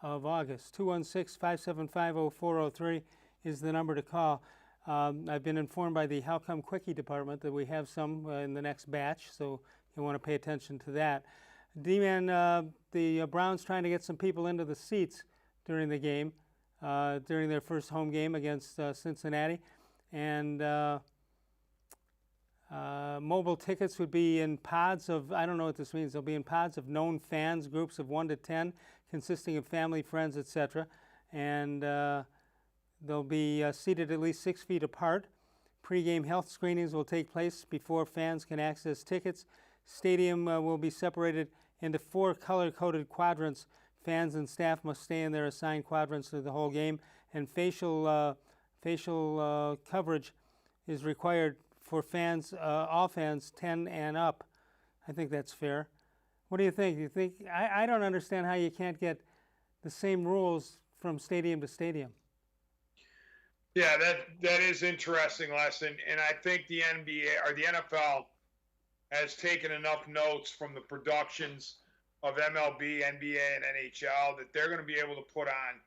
of August. 216-575-0403 is the number to call. I've been informed by the How Come Quickie department that we have some in the next batch, so you want to pay attention to that. D-Man, the Browns trying to get some people into the seats during the game, during their first home game against Cincinnati. And mobile tickets would be in pods of, I don't know what this means, they'll be in pods of known fans, groups of 1 to 10, consisting of family, friends, etc. And they'll be seated at least 6 feet apart. Pre-game health screenings will take place before fans can access tickets. Stadium will be separated into 4 color-coded quadrants. Fans and staff must stay in their assigned quadrants through the whole game, and facial coverage is required for fans, all fans 10 and up. I think that's fair. What do you think? You think I don't understand how you can't get the same rules from stadium to stadium. Yeah, that is interesting, Les, and I think the NBA or the NFL has taken enough notes from the productions of MLB, NBA, and NHL that they're going to be able to put on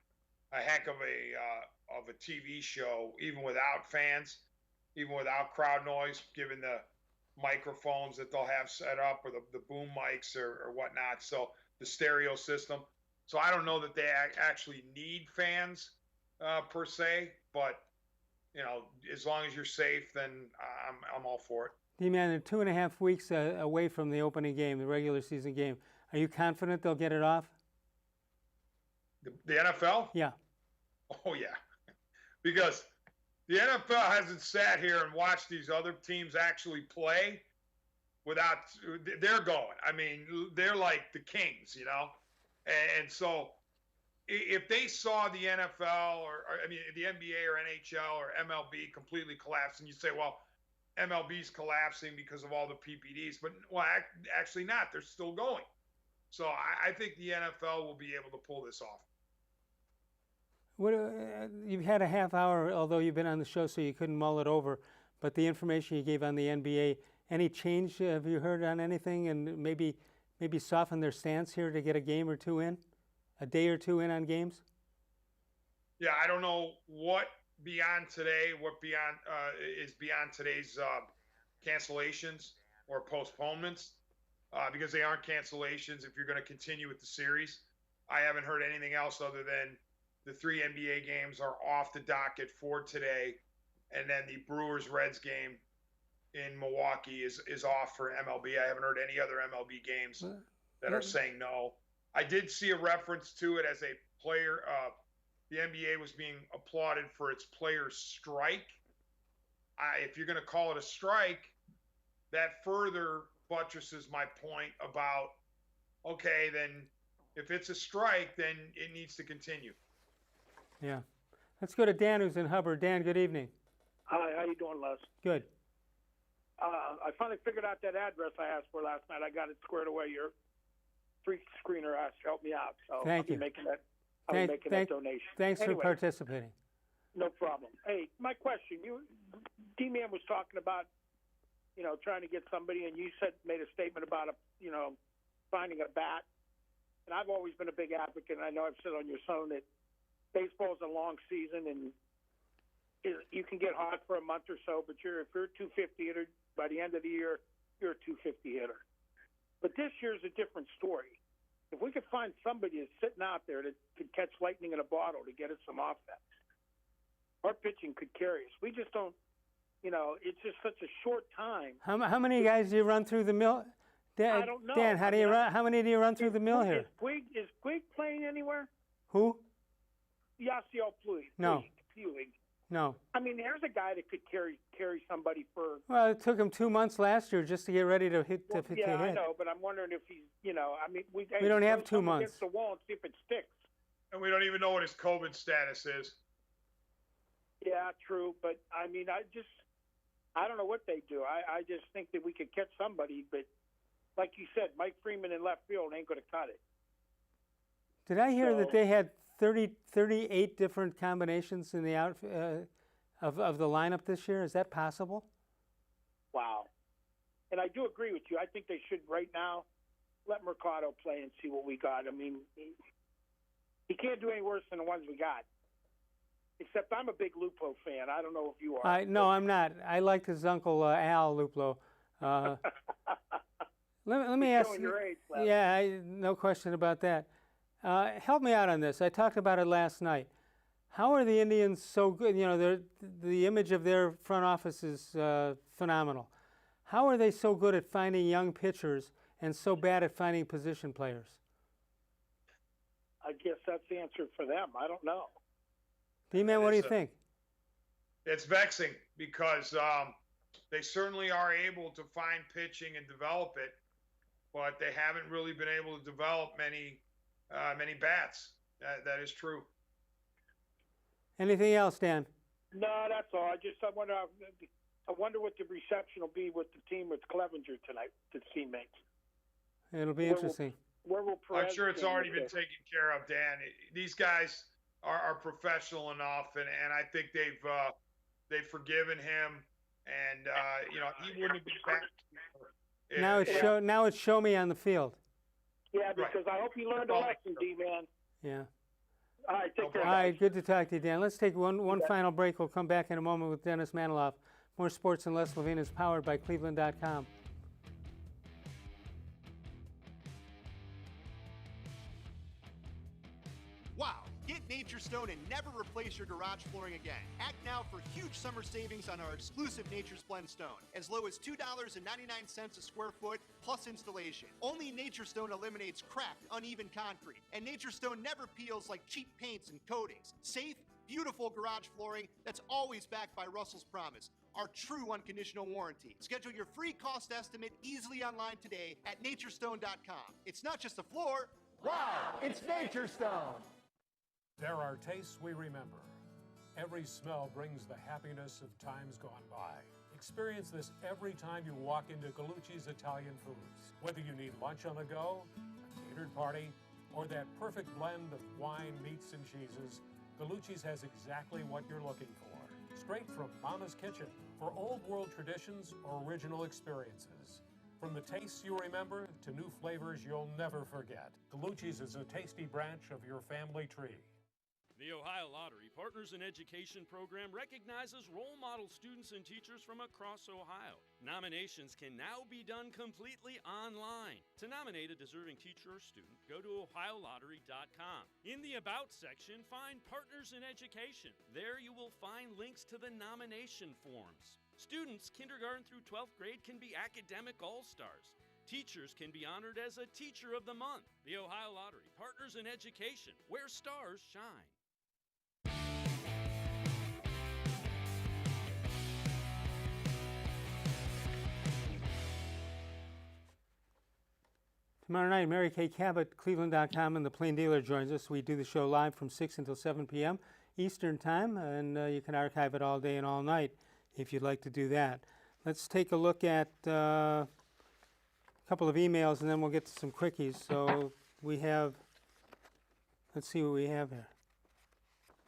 a heck of a TV show, even without fans, even without crowd noise, given the microphones that they'll have set up, or the boom mics or whatnot. So the stereo system. So I don't know that they actually need fans per se, but you know, as long as you're safe, then I'm all for it. D-Man, they're 2.5 weeks away from the opening game, the regular season game. Are you confident they'll get it off? The NFL? Yeah. Oh, yeah. Because the NFL hasn't sat here and watched these other teams actually play without – they're going. I mean, they're like the kings, you know? And so if they saw the NFL or the NBA or NHL or MLB completely collapse, and you say, well, MLB's collapsing because of all the PPDs, but well, actually not. They're still going. So I think the NFL will be able to pull this off. What, you've had a half hour, although you've been on the show, so you couldn't mull it over. But the information you gave on the NBA, any change? Have you heard on anything, and maybe soften their stance here to get a game or two in, a day or two in on games? Yeah, I don't know what beyond today, is beyond today's cancellations or postponements, because they aren't cancellations if you're going to continue with the series. I haven't heard anything else other than the 3 NBA games are off the docket for today, and then the Brewers-Reds game in Milwaukee is off for MLB. I haven't heard any other MLB games that are saying no. I did see a reference to it as a player. The NBA was being applauded for its players' strike. If you're going to call it a strike, that further buttresses my point about, okay, then if it's a strike, then it needs to continue. Yeah. Let's go to Dan, who's in Hubbard. Dan, good evening. Hi, how you doing, Les? Good. I finally figured out that address I asked for last night. I got it squared away. Your free screener asked to help me out, so Thank you. I'll be making that donation. Thanks for participating. No problem. Hey, my question: D-Man was talking about, trying to get somebody, and you made a statement about finding a bat. And I've always been a big advocate, and I know I've said on your show that baseball is a long season, and you can get hot for a month or so, but if you're a 250 hitter, by the end of the year, you're a 250 hitter. But this year's a different story. If we could find somebody that's sitting out there that could catch lightning in a bottle to get us some offense, our pitching could carry us. We just don't, it's just such a short time. How many guys do you run through the mill? Dan, I don't know. Dan, how many do you run through the mill here? Is Puig playing anywhere? Who? Yasiel Puig. No. Puig. No. I mean, there's a guy that could carry somebody for. Well, it took him 2 months last year just to get ready to hit. Yeah, I know, but I'm wondering if he's, we don't have 2 months. Against the wall and see if it sticks. And we don't even know what his COVID status is. Yeah, true, but I mean, I don't know what they do. I just think that we could catch somebody, but like you said, Mike Freeman in left field ain't going to cut it. Did I hear that they had 38 different combinations in the of the lineup this year? Is that possible? Wow. And I do agree with you. I think they should right now let Mercado play and see what we got. I mean, he can't do any worse than the ones we got. Except I'm a big Lupo fan. I don't know if you are. No, I'm not. I liked his uncle Al Luplo. Let me ask. Your age, Les. Yeah, no question about that. Help me out on this. I talked about it last night. How are the Indians so good? The image of their front office is phenomenal. How are they so good at finding young pitchers and so bad at finding position players? I guess that's the answer for them. I don't know. D-Man, what do you think? It's vexing because they certainly are able to find pitching and develop it, but they haven't really been able to develop many bats. That is true. Anything else, Dan? No, that's all. I wonder what the reception will be with the team with Clevenger tonight, the teammates. It'll be interesting. Where will I'm sure it's already been taken care of, Dan. These guys are professional enough, and I think they've forgiven him, and he wouldn't be back. Now it's show me on the field. Yeah, because I hope you learned a lesson, D-Man. Yeah. All right, take care. All right, good to talk to you, Dan. Let's take one final break. We'll come back in a moment with Dennis Manoloff. More Sports and Les Levine is powered by cleveland.com. Wow, get Nature Stone and never replace your garage flooring again. Act now for huge summer savings on our exclusive Nature's Blend Stone, as low as $2.99 a square foot plus installation. Only Nature Stone eliminates cracked, uneven concrete, and Nature Stone never peels like cheap paints and coatings. Safe, beautiful garage flooring that's always backed by Russell's Promise, our true unconditional warranty. Schedule your free cost estimate easily online today at naturestone.com. It's not just a floor. Wow, it's Nature Stone. There are tastes we remember. Every smell brings the happiness of times gone by. Experience this every time you walk into Gallucci's Italian Foods. Whether you need lunch on the go, a catered party, or that perfect blend of wine, meats, and cheeses, Gallucci's has exactly what you're looking for. Straight from Mama's Kitchen for old world traditions or original experiences. From the tastes you remember to new flavors you'll never forget, Gallucci's is a tasty branch of your family tree. The Ohio Lottery Partners in Education program recognizes role model students and teachers from across Ohio. Nominations can now be done completely online. To nominate a deserving teacher or student, go to ohiolottery.com. In the About section, find Partners in Education. There you will find links to the nomination forms. Students kindergarten through 12th grade can be academic all-stars. Teachers can be honored as a Teacher of the Month. The Ohio Lottery Partners in Education, where stars shine. Tomorrow night, Mary Kay Cabot, cleveland.com, and the Plain Dealer joins us. We do the show live from 6 until 7 p.m. Eastern Time, and you can archive it all day and all night if you'd like to do that. Let's take a look at a couple of emails, and then we'll get to some quickies. So we have, let's see what we have here.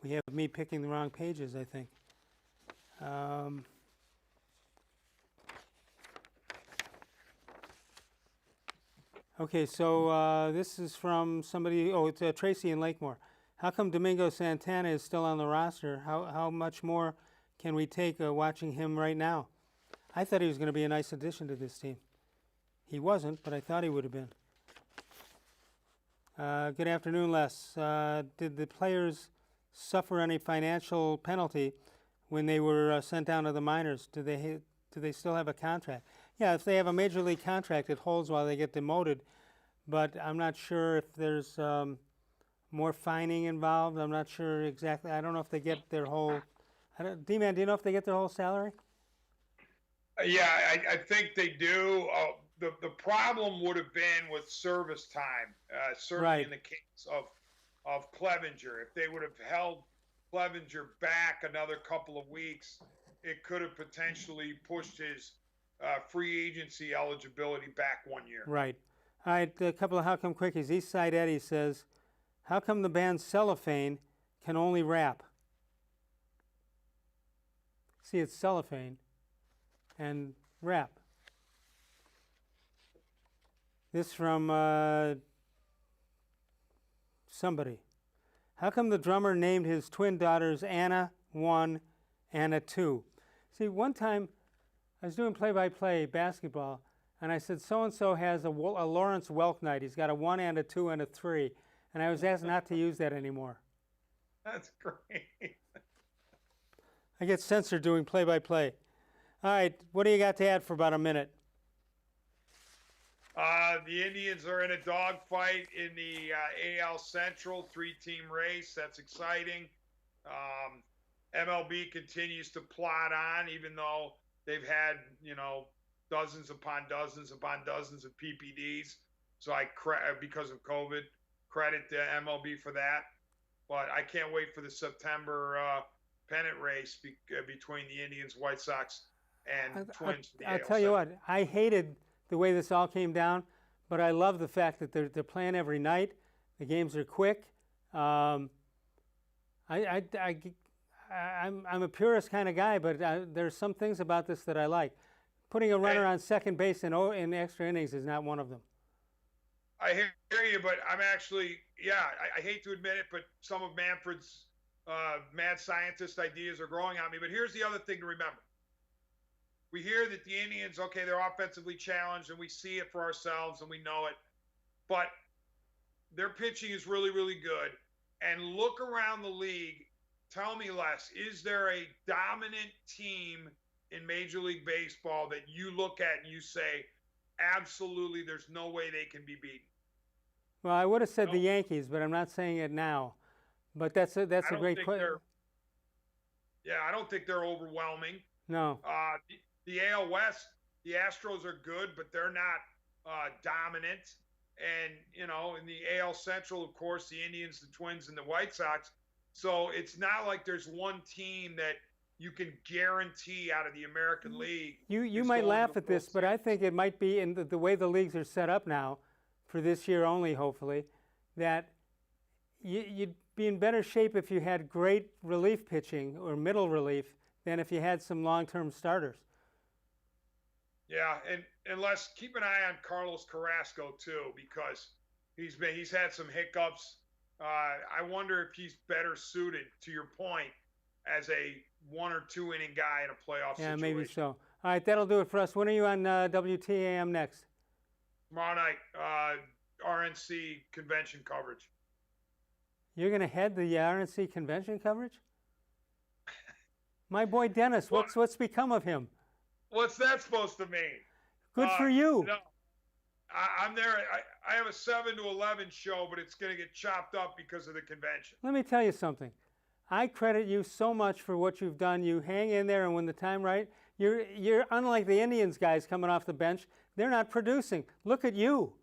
We have me picking the wrong pages, I think. Okay, so this is from somebody, it's Tracy in Lakemore. How come Domingo Santana is still on the roster? How much more can we take watching him right now? I thought he was going to be a nice addition to this team. He wasn't, but I thought he would have been. Good afternoon, Les. Did the players suffer any financial penalty when they were sent down to the minors? Do they still have a contract? Yeah, if they have a major league contract, it holds while they get demoted. But I'm not sure if there's more fining involved. I'm not sure exactly. I don't know if they get their whole. D-Man, do you know if they get their whole salary? Yeah, I think they do. The problem would have been with service time, certainly Right. in the case of Clevenger. If they would have held Clevenger back another couple of weeks, it could have potentially pushed his free agency eligibility back 1 year. Right. All right, a couple of How Come Quickies. Eastside Eddie says, how come the band Cellophane can only rap? See, it's cellophane and rap. This from somebody. How come the drummer named his twin daughters Anna 1, Anna 2? See, one time I was doing play-by-play basketball, and I said, so-and-so has a Lawrence Welk night. He's got a 1 and a 2 and a 3. And I was asked not to use that anymore. That's great. I get censored doing play-by-play. All right, what do you got to add for about a minute? The Indians are in a dogfight in the AL Central 3-team race. That's exciting. MLB continues to plod on, even though they've had, dozens upon dozens upon dozens of PPDs. So because of COVID, credit to MLB for that. But I can't wait for the September pennant race between the Indians, White Sox, and Twins. I'll tell you what, I hated the way this all came down, but I love the fact that they're playing every night. The games are quick. I'm a purist kind of guy, but there's some things about this that I like. Putting a runner on second base in extra innings is not one of them. I hear you, but I'm actually, I hate to admit it, but some of Manfred's mad scientist ideas are growing on me. But here's the other thing to remember. We hear that the Indians, okay, they're offensively challenged, and we see it for ourselves, and we know it. But their pitching is really, really good. And look around the league. Tell me, Les, is there a dominant team in Major League Baseball that you look at and you say, absolutely, there's no way they can be beaten? Well, I would have said the Yankees, but I'm not saying it now. But that's a great question. Yeah, I don't think they're overwhelming. No. The AL West, the Astros are good, but they're not dominant. And, in the AL Central, of course, the Indians, the Twins, and the White Sox. So it's not like there's one team that you can guarantee out of the American League. You might laugh at this, but I think it might be in the way the leagues are set up now, for this year only, hopefully, that you'd be in better shape if you had great relief pitching or middle relief than if you had some long-term starters. Yeah, and Les, keep an eye on Carlos Carrasco too, because he's had some hiccups. I wonder if he's better suited, to your point, as a 1 or 2 inning guy in a playoff situation. Yeah, maybe so. All right, that'll do it for us. When are you on WTAM next? Tomorrow night, RNC convention coverage. You're going to head the RNC convention coverage? My boy Dennis, what's become of him? What's that supposed to mean? Good for you. I'm there. I have a 7 to 11 show, but it's going to get chopped up because of the convention. Let me tell you something. I credit you so much for what you've done. You hang in there, and when the time right, you're unlike the Indians guys coming off the bench. They're not producing. Look at you.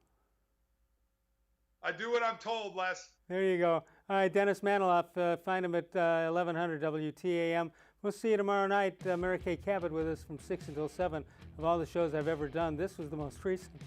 I do what I'm told, Les. There you go. All right, Dennis Manoloff, find him at 1100 WTAM. We'll see you tomorrow night. Mary Kay Cabot with us from 6 until 7 of all the shows I've ever done. This was the most recent.